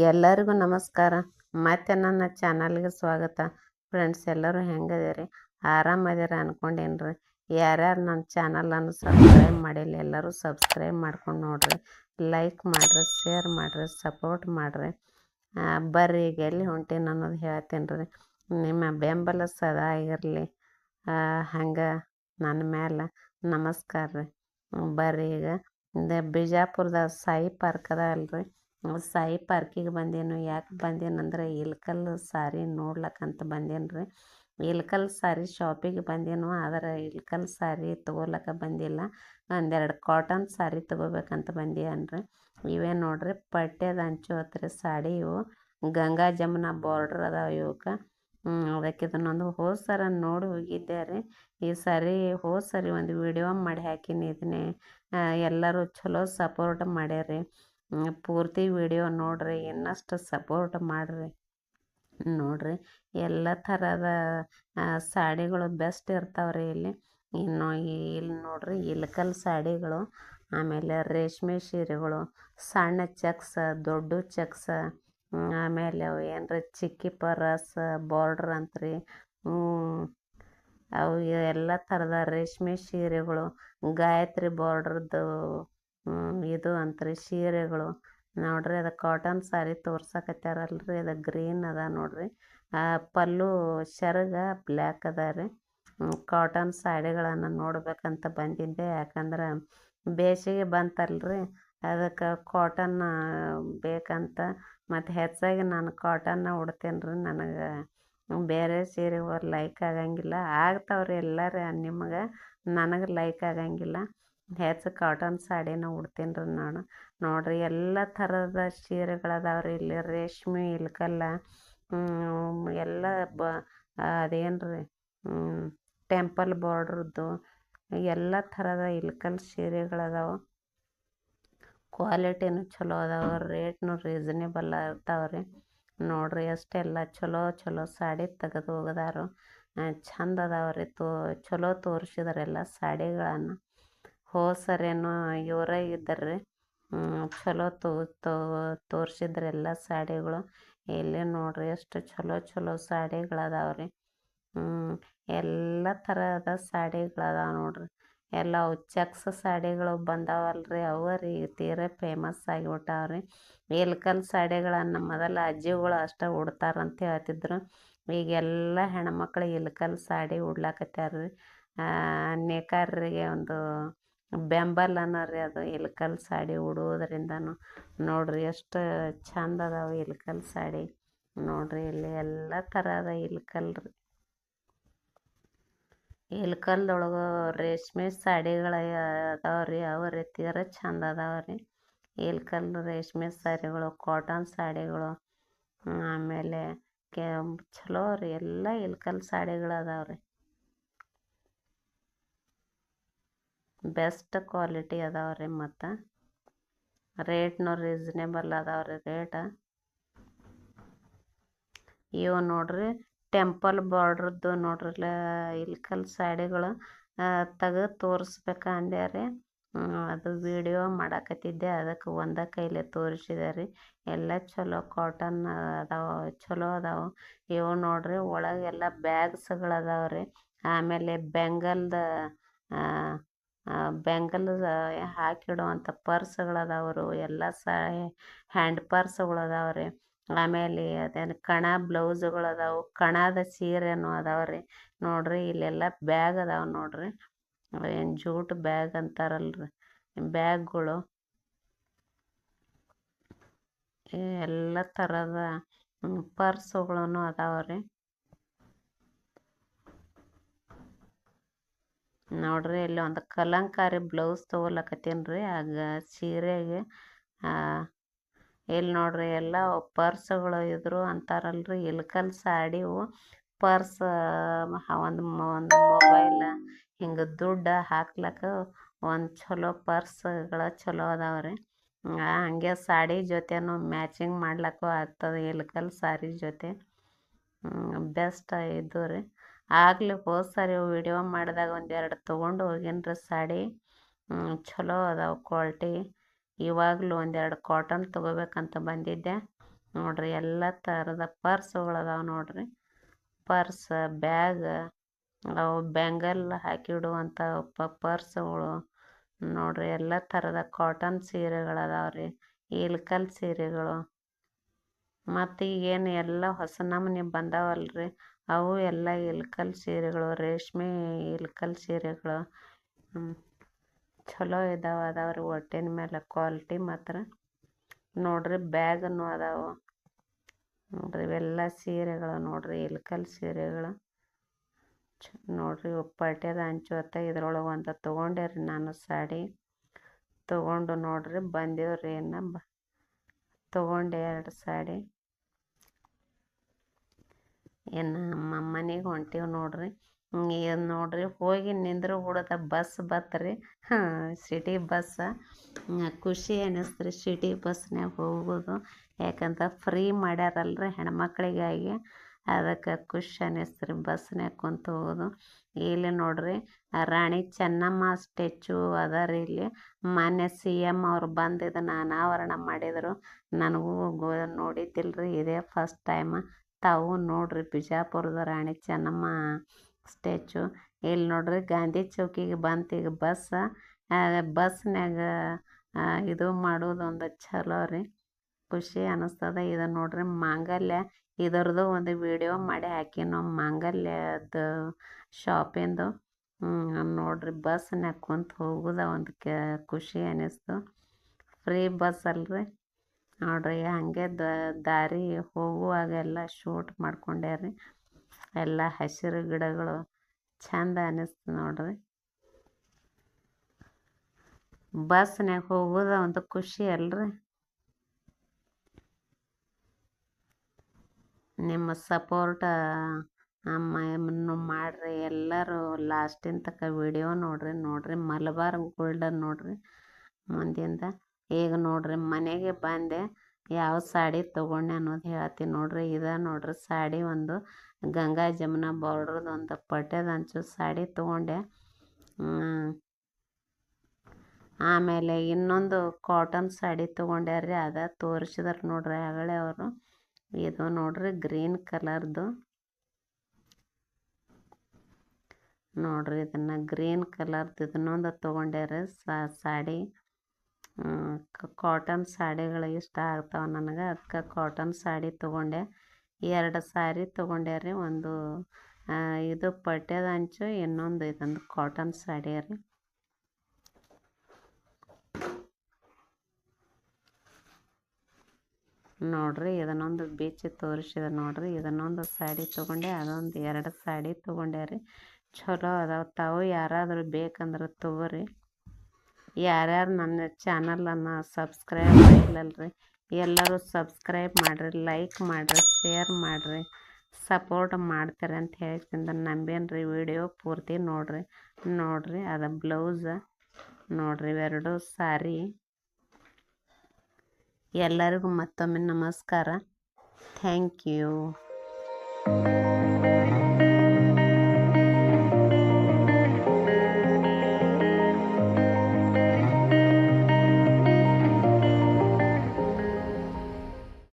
ಎಲ್ಲರಿಗೂ ನಮಸ್ಕಾರ. ಮತ್ತೆ ನನ್ನ ಚಾನಲ್ಗೆ ಸ್ವಾಗತ. ಫ್ರೆಂಡ್ಸ್, ಎಲ್ಲರೂ ಹೆಂಗದಿರಿ? ಆರಾಮದಿರ ಅನ್ಕೊಂಡೇನ್ರಿ. ಯಾರ್ಯಾರು ನನ್ನ ಚಾನಲನ್ನು ಸಬ್ಸ್ಕ್ರೈಬ್ ಮಾಡಿಲ್ಲ ಎಲ್ಲರೂ ಸಬ್ಸ್ಕ್ರೈಬ್ ಮಾಡ್ಕೊಂಡು ನೋಡ್ರಿ, ಲೈಕ್ ಮಾಡಿರಿ, ಶೇರ್ ಮಾಡಿರಿ, ಸಪೋರ್ಟ್ ಮಾಡಿರಿ. ಬರ್ರಿ, ಈಗ ಎಲ್ಲಿ ಹೊಂಟೀನಿ ಅನ್ನೋದು ಹೇಳ್ತೀನಿ ರೀ. ನಿಮ್ಮ ಬೆಂಬಲ ಸದಾ ಇರಲಿ. ಹಂಗೆ ನನ್ನ ಮೇಲೆ ನಮಸ್ಕಾರ ರೀ. ಬರ್ರಿ, ಈಗ ಬಿಜಾಪುರದ ಸಾಯಿ ಪಾರ್ಕ್ ಅದ ಅಲ್ರಿ, ಸಾಯಿ ಪಾರ್ಕಿಗೆ ಬಂದೇನು. ಯಾಕೆ ಬಂದೇನಂದ್ರೆ ಇಲ್ಕಲ್ ಸಾರಿ ನೋಡ್ಲಕ್ಕಂತ ಬಂದೇನು ರೀ. ಇಲ್ಕಲ್ ಸಾರಿ ಶಾಪಿಗೆ ಬಂದೇನು, ಆದರೆ ಇಲ್ಕಲ್ ಸಾರಿ ತೊಗೊಳಕ ಬಂದಿಲ್ಲ. ಒಂದೆರಡು ಕಾಟನ್ ಸಾರಿ ತೊಗೋಬೇಕಂತ ಬಂದೀವನ್ರಿ. ಇವೇ ನೋಡ್ರಿ, ಪಟ್ಟೆದ ಅಂಚು ಹತ್ರ ಸಾಡಿ ಇವು. ಗಂಗಾ ಜಮುನಾ ಬಾರ್ಡ್ರ್ ಅದಾವ ಇವಕ್ಕೆ. ಅದಕ್ಕೆ ಇದನ್ನೊಂದು ಹೋದ ಸರ ನೋಡಿ ಹೋಗಿದ್ದೆ ರೀ. ಈ ಸಾರಿ ಹೋದ ಸರಿ ಒಂದು ವಿಡಿಯೋ ಮಾಡಿ ಹಾಕೀನಿ. ಇದನ್ನೇ ಎಲ್ಲರೂ ಚಲೋ ಸಪೋರ್ಟ್ ಮಾಡ್ಯಾರಿ. ಪೂರ್ತಿ ವಿಡಿಯೋ ನೋಡ್ರಿ, ಇನ್ನಷ್ಟು ಸಪೋರ್ಟ್ ಮಾಡಿರಿ. ನೋಡ್ರಿ, ಎಲ್ಲ ಥರದ ಸಾಡಿಗಳು ಬೆಸ್ಟ್ ಇರ್ತಾವ್ರಿ ಇಲ್ಲಿ. ಇನ್ನು ಇಲ್ಲಿ ನೋಡ್ರಿ, ಇಲ್ಕಲ್ ಸಾಡಿಗಳು, ಆಮೇಲೆ ರೇಷ್ಮೆ ಸೀರೆಗಳು, ಸಣ್ಣ ಚೆಕ್ಸ, ದೊಡ್ಡ ಚೆಕ್ಸ, ಆಮೇಲೆ ಅವು ಏನರ ಚಿಕ್ಕಿ ಪರಸ್ ಬಾರ್ಡ್ರ್ ಅಂತ್ರಿ. ಅವು ಎಲ್ಲ ಥರದ ರೇಷ್ಮೆ ಸೀರೆಗಳು, ಗಾಯತ್ರಿ ಬಾರ್ಡ್ರದ್ದು ಇದು ಅಂತ್ರಿ ಸೀರೆಗಳು. ನೋಡ್ರಿ, ಅದು ಕಾಟನ್ ಸಾರಿ ತೋರ್ಸಕತ್ಯಾರಲ್ರಿ, ಅದು ಗ್ರೀನ್ ಅದ ನೋಡ್ರಿ. ಪಲ್ಲು ಸೆರಗ ಬ್ಲ್ಯಾಕ್ ಅದ ರೀ. ಕಾಟನ್ ಸಾಡಿಗಳನ್ನು ನೋಡ್ಬೇಕಂತ ಬಂದಿದ್ದೆ. ಯಾಕಂದ್ರೆ ಬೇಸಿಗೆ ಬಂತಲ್ರಿ, ಅದಕ್ಕೆ ಕಾಟನ್ ಬೇಕಂತ. ಮತ್ತು ಹೆಚ್ಚಾಗಿ ನಾನು ಕಾಟನ್ನ ಉಡ್ತೇನೆ ರೀ. ನನಗೆ ಬೇರೆ ಸೀರೆ ಲೈಕ್ ಆಗಂಗಿಲ್ಲ. ಆಗ್ತಾವ್ರಿ ಎಲ್ಲರೂ ನಿಮ್ಗೆ, ನನಗೆ ಲೈಕ್ ಆಗಂಗಿಲ್ಲ. ಹೆಚ್ಚು ಕಾಟನ್ ಸಾಡಿನ ಉಡ್ತೀನಿ ರೀ ನಾನು. ನೋಡ್ರಿ, ಎಲ್ಲ ಥರದ ಸೀರೆಗಳದಾವ್ರಿ ಇಲ್ಲಿ. ರೇಷ್ಮೆ ಇಲ್ಕಲ್ಲ ಎಲ್ಲ ಅದೇನು ರೀ, ಟೆಂಪಲ್ ಬಾರ್ಡ್ರದ್ದು ಎಲ್ಲ ಥರದ ಇಲ್ಕಲ್ ಸೀರೆಗಳದಾವೆ. ಕ್ವಾಲಿಟಿನೂ ಚಲೋ ಅದಾವೆ, ರೇಟ್ನು ರೀಸನೇಬಲ್ ಇರ್ತಾವ್ರಿ. ನೋಡ್ರಿ, ಅಷ್ಟೆಲ್ಲ ಚಲೋ ಚಲೋ ಸಾಡಿ ತೆಗೆದು ಹೋಗದಾರು. ಚಂದ ಅದಾವ್ರಿ. ಚಲೋ ತೋರಿಸಿದಾರೆಲ್ಲ ಸಾಡಿಗಳನ್ನು. ಹೋದ ಸರಿನೂ ಇವರೇ ಇದ್ದಾರ್ರಿ. ಚಲೋ ತೋರಿಸಿದ್ರೆಲ್ಲ ಸಾಡಿಗಳು. ಇಲ್ಲಿ ನೋಡ್ರಿ, ಎಷ್ಟು ಚಲೋ ಚಲೋ ಸಾಡಿಗಳದಾವ್ರಿ. ಎಲ್ಲ ಥರದ ಸಾಡಿಗಳದಾವ ನೋಡ್ರಿ. ಎಲ್ಲ ಚೆಕ್ಸ್ ಸಾಡಿಗಳು ಬಂದಾವಲ್ರಿ, ಅವು ರೀ ತೀರಾ ಫೇಮಸ್ ಆಗಿಬಿಟ್ಟಾವ್ರಿ. ಇಲ್ಕಲ್ ಸಾಡಿಗಳನ್ನು ಮೊದಲು ಅಜ್ಜಿಗಳು ಅಷ್ಟೇ ಉಡ್ತಾರಂತ ಹೇಳ್ತಿದ್ರು. ಈಗೆಲ್ಲ ಹೆಣ್ಮಕ್ಳು ಇಲ್ಕಲ್ ಸಾಡಿ ಉಡ್ಲಾಕತ್ಯಾರ್ರಿ. ನೇಕಾರರಿಗೆ ಒಂದು ಬೆಂಬಲನ ರೀ ಅದು ಇಲ್ಕಲ್ ಸಾಡಿ ಉಡುವುದರಿಂದನೂ. ನೋಡ್ರಿ, ಎಷ್ಟು ಚಂದ ಅದಾವೆ ಇಲ್ಕಲ್ ಸಾಡಿ. ನೋಡ್ರಿ, ಇಲ್ಲಿ ಎಲ್ಲ ಥರದ ಇಲ್ಕಲ್ ರೀ. ಇಲ್ಕಲ್ದೊಳಗೆ ರೇಷ್ಮೆ ಸಾಡಿಗಳು ಅದಾವ್ರಿ, ಅವು ರೀ ತೀರ ಚಂದ ಅದಾವ್ರಿ. ಇಲ್ಕಲ್ ರೇಷ್ಮೆ ಸಾರಿಗಳು, ಕಾಟನ್ ಸಾಡಿಗಳು, ಆಮೇಲೆ ಚಲೋ ರೀ. ಎಲ್ಲ ಇಲ್ಕಲ್ ಸಾಡಿಗಳು ಅದಾವ್ರಿ. ಬೆಸ್ಟ್ ಕ್ವಾಲಿಟಿ ಅದಾವ್ರಿ. ಮತ್ತು ರೇಟ್ನು ರೀಸನೇಬಲ್ ಅದಾವ್ರಿ ರೇಟ್. ಇವು ನೋಡ್ರಿ, ಟೆಂಪಲ್ ಬಾರ್ಡ್ರದ್ದು ನೋಡ್ರಲ್ಲ ಇಲ್ಕಲ್ ಸಾಡಿಗಳು ತೆಗೆದು ತೋರಿಸ್ಬೇಕ ಅಂದ್ಯಾರಿ. ಅದು ವಿಡಿಯೋ ಮಾಡಾಕತ್ತಿದ್ದೆ, ಅದಕ್ಕೆ ಒಂದೇ ಕೈಲೇ ತೋರಿಸಿದೆ ರೀ. ಎಲ್ಲ ಚಲೋ ಕಾಟನ್ ಅದಾವೆ, ಚಲೋ ಅದಾವೆ. ಇವು ನೋಡ್ರಿ, ಒಳಗೆಲ್ಲ ಬ್ಯಾಗ್ಸ್ಗಳು ಅದಾವ್ರಿ. ಆಮೇಲೆ ಬೆಂಗಲ್ ಹಾಕಿಡುವಂಥ ಪರ್ಸ್ಗಳದಾವ್ರು. ಎಲ್ಲ ಹ್ಯಾಂಡ್ ಪರ್ಸ್ಗಳು ಅದಾವ್ರಿ. ಆಮೇಲೆ ಅದೇನು ಕಣ ಬ್ಲೌಸ್ಗಳು ಅದಾವೆ, ಕಣದ ಸೀರೆನೂ ಅದಾವ್ರಿ. ನೋಡ್ರಿ, ಇಲ್ಲೆಲ್ಲ ಬ್ಯಾಗ್ ಅದಾವೆ ನೋಡ್ರಿ. ಏನು ಜೂಟ್ ಬ್ಯಾಗ್ ಅಂತಾರಲ್ರಿ, ಬ್ಯಾಗ್ಗಳು. ಎಲ್ಲ ಥರದ ಪರ್ಸುಗಳೂ ಅದಾವ್ರಿ. ನೋಡ್ರಿ, ಇಲ್ಲಿ ಒಂದು ಕಲಂಕಾರಿ ಬ್ಲೌಸ್ ತೊಗೊಳಕತ್ತೀನಿ ರೀ ಆಗ ಸೀರೆಗೆ. ಇಲ್ಲಿ ನೋಡ್ರಿ, ಎಲ್ಲ ಪರ್ಸ್ಗಳು ಇದ್ರು ಅಂತಾರಲ್ರಿ. ಇಲ್ಕಲ್ ಸಾಡಿವು ಪರ್ಸ್, ಒಂದು ಮೊಬೈಲ್, ಹಿಂಗೆ ದುಡ್ಡು ಹಾಕ್ಲಕ್ಕ ಒಂದು ಚಲೋ ಪರ್ಸ್ಗಳು ಚಲೋ ಅದಾವ್ರಿ. ಹಂಗೆ ಸಾಡಿ ಜೊತೆನೂ ಮ್ಯಾಚಿಂಗ್ ಮಾಡ್ಲಿಕ್ಕೂ ಆಗ್ತದೆ ಇಲ್ಕಲ್ ಸಾರಿ ಜೊತೆ. ಬೆಸ್ಟ್ ಇದು ರೀ. ಆಗಲಿ ಹೋದ ಸಾರಿ ವಿಡಿಯೋ ಮಾಡಿದಾಗ ಒಂದೆರಡು ತೊಗೊಂಡು ಹೋಗೀನಿ ಸಾಡಿ. ಚಲೋ ಅದಾವೆ ಕ್ವಾಲಿಟಿ. ಇವಾಗಲೂ ಒಂದೆರಡು ಕಾಟನ್ ತೊಗೋಬೇಕಂತ ಬಂದಿದ್ದೆ. ನೋಡ್ರಿ ಎಲ್ಲ ಥರದ ಪರ್ಸ್ಗಳದಾವ ನೋಡ್ರಿ. ಪರ್ಸ್, ಬ್ಯಾಗ್, ಅವು ಬ್ಯಾಂಗಲ್ ಹಾಕಿಡುವಂಥ ಪರ್ಸ್ಗಳು ನೋಡ್ರಿ. ಎಲ್ಲ ಥರದ ಕಾಟನ್ ಸೀರೆಗಳದಾವ್ರಿ, ಇಳ್ಕಲ್ ಸೀರೆಗಳು. ಮತ್ತು ಈಗೇನು ಎಲ್ಲ ಹೊಸ ನಮೂನೆ ಬಂದಾವಲ್ರಿ, ಅವು ಎಲ್ಲ ಇಳ್ಕಲ್ ಸೀರೆಗಳು, ರೇಷ್ಮೆ ಇಳ್ಕಲ್ ಸೀರೆಗಳು ಚಲೋ ಅದಾವ್ರಿ. ಒಟ್ಟಿನ ಮೇಲೆ ಕ್ವಾಲಿಟಿ ಮಾತ್ರ ನೋಡ್ರಿ. ಬ್ಯಾಗನ್ನು ಅದಾವು ನೋಡ್ರಿ. ಇವೆಲ್ಲ ಸೀರೆಗಳು ನೋಡ್ರಿ, ಇಳ್ಕಲ್ ಸೀರೆಗಳು ನೋಡ್ರಿ. ಪಟ್ಯದ ಅಂಚು ಹೊತ್ತ ಇದ್ರೊಳಗೆ ಒಂದು ತೊಗೊಂಡೆ ರೀ ನಾನು ಸಾಡಿ. ತೊಗೊಂಡು ನೋಡ್ರಿ ಬಂದೇವ್ರಿ. ತೊಗೊಂಡೆ 2 ಸಾಡಿ. ಇನ್ನು ಮನೆಗೆ ಹೊಂಟೀವಿ ನೋಡ್ರಿ. ಇದು ನೋಡ್ರಿ ಹೋಗಿ ನಿಂದ್ರು ಬಿಡೋದ ಬಸ್ ಬತ್ರಿ. ಸಿಟಿ ಬಸ್ ಖುಷಿ ಅನ್ನಿಸ್ತ್ರಿ ಸಿಟಿ ಬಸ್ನ್ಯಾಗ ಹೋಗೋದು. ಯಾಕಂದ್ರೆ ಫ್ರೀ ಮಾಡ್ಯಾರಲ್ರಿ ಹೆಣ್ಮಕ್ಳಿಗಾಗಿ. ಅದಕ್ಕೆ ಖುಷಿ ಅನ್ನಿಸ್ತ್ರಿ ಬಸ್ನ್ಯಾಗ ಕುಂತು ಹೋಗೋದು. ಇಲ್ಲಿ ನೋಡ್ರಿ ರಾಣಿ ಚೆನ್ನಮ್ಮ ಸ್ಟ್ಯಾಚು ಅದ ರೀ ಇಲ್ಲಿ. ಮಾನ್ಯ CM ಅವ್ರು ಬಂದು ಇದನ್ನು ಅನಾವರಣ ಮಾಡಿದರು. ನನಗೂ ನೋಡಿದ್ದಿಲ್ರಿ, ಇದೇ ಫಸ್ಟ್ ಟೈಮ್. ತಾವು ನೋಡ್ರಿ ಬಿಜಾಪುರದ ರಾಣಿ ಚೆನ್ನಮ್ಮ ಸ್ಟ್ಯಾಚು. ಇಲ್ಲಿ ನೋಡ್ರಿ ಗಾಂಧಿ ಚೌಕಿಗೆ ಬಂತು ಈಗ ಬಸ್. ಬಸ್ನ್ಯಾಗ ಇದು ಮಾಡೋದೊಂದು ಚಲೋ ರೀ, ಖುಷಿ ಅನ್ನಿಸ್ತದ. ಇದು ನೋಡ್ರಿ ಮಾಂಗಲ್ಯ, ಇದರದ್ದು ಒಂದು ವಿಡಿಯೋ ಮಾಡಿ ಹಾಕಿನೋ ಮಾಂಗಲ್ಯದ ಶಾಪಿಂದು. ನೋಡ್ರಿ ಬಸ್ನ್ಯಾಗ ಕುಂತು ಹೋಗೋದ ಒಂದು ಖುಷಿ ಅನ್ನಿಸ್ತು. ಫ್ರೀ ಬಸ್ ಅಲ್ರಿ ನೋಡ್ರಿ. ಹಾಗೆ ದಾರಿ ಹೋಗುವಾಗ ಎಲ್ಲ ಶೂಟ್ ಮಾಡ್ಕೊಂಡ್ಯಾರಿ. ಎಲ್ಲ ಹಸಿರು ಗಿಡಗಳು ಚಂದ ಅನ್ನಿಸ್ತು ನೋಡ್ರಿ. ಬಸ್ನ್ಯಾಗ ಹೋಗೋದ ಒಂದು ಖುಷಿ ಅಲ್ರಿ. ನಿಮ್ಮ ಸಪೋರ್ಟ ಮಾಡ್ರಿ ಎಲ್ಲರೂ ಲಾಸ್ಟಿನ ತನಕ ವಿಡಿಯೋ ನೋಡ್ರಿ. ಮಲಬಾರ್ ಗೋಲ್ಡನ್ ನೋಡ್ರಿ ಮುಂದಿಂದ. ಈಗ ನೋಡ್ರಿ ಮನೆಗೆ ಬಂದೆ. ಯಾವ ಸಾಡಿ ತೊಗೊಂಡೆ ಅನ್ನೋದು ಹೇಳ್ತೀನಿ ನೋಡ್ರಿ. ಇದು ನೋಡ್ರಿ ಸಾಡಿ ಒಂದು ಗಂಗಾ ಜಮುನಾ ಬಾರ್ಡ್ರದ್ದು ಒಂದು ಪಟ್ಯದ ಅಂಚು ಸಾಡಿ ತೊಗೊಂಡೆ. ಆಮೇಲೆ ಇನ್ನೊಂದು ಕಾಟನ್ ಸಾಡಿ ತೊಗೊಂಡ್ಯಾರ್ರಿ, ಅದ ತೋರಿಸಿದಾರೆ ನೋಡ್ರಿ ಆಗಲೇ ಅವರು. ಇದು ನೋಡ್ರಿ ಗ್ರೀನ್ ಕಲರ್ದು ನೋಡ್ರಿ. ಇದನ್ನು ಗ್ರೀನ್ ಕಲರ್ದು ಇದನ್ನೊಂದು ತೊಗೊಂಡ್ಯಾರ ಸಾಡಿ. ಕಾಟನ್ ಸಾಡಿಗಳು ಇಷ್ಟ ಆಗ್ತಾವೆ ನನಗೆ, ಅದಕ್ಕೆ ಕಾಟನ್ ಸಾಡಿ ತೊಗೊಂಡೆ. 2 ಸಾರಿ ತೊಗೊಂಡ್ಯಾರಿ. ಒಂದು ಇದು ಪಟ್ಯದ ಅಂಚು, ಇನ್ನೊಂದು ಇದೊಂದು ಕಾಟನ್ ಸಾಡಿ ರೀ. ನೋಡ್ರಿ ಇದನ್ನೊಂದು ಬೀಚ್ ತೋರಿಸಿದ ನೋಡ್ರಿ. ಇದನ್ನೊಂದು ಸಾಡಿ ತೊಗೊಂಡೆ, ಅದೊಂದು 2 ಸಾಡಿ ತೊಗೊಂಡ್ಯಾರಿ. ಚಲೋ ಅದಾವ. ತಾವು ಯಾರಾದರೂ ಬೇಕಂದ್ರೆ ತೊಗೋರಿ. ಯಾರ್ಯಾರು ನನ್ನ ಚಾನಲನ್ನು ಸಬ್ಸ್ಕ್ರೈಬ್ ಮಾಡಿಲ್ಲಲ್ರಿ ಎಲ್ಲರೂ ಸಬ್ಸ್ಕ್ರೈಬ್ ಮಾಡಿರಿ, ಲೈಕ್ ಮಾಡಿರಿ, ಶೇರ್ ಮಾಡಿರಿ, ಸಪೋರ್ಟ್ ಮಾಡ್ತಾರೆ ಅಂತ ಹೇಳ್ತಿಂದ ನಂಬೇನ್ರಿ. ವಿಡಿಯೋ ಪೂರ್ತಿ ನೋಡ್ರಿ. ಅದು ಬ್ಲೌಸ್ ನೋಡ್ರಿ, 2 ಸಾರಿ. ಎಲ್ಲರಿಗೂ ಮತ್ತೊಮ್ಮೆ ನಮಸ್ಕಾರ. Thank you.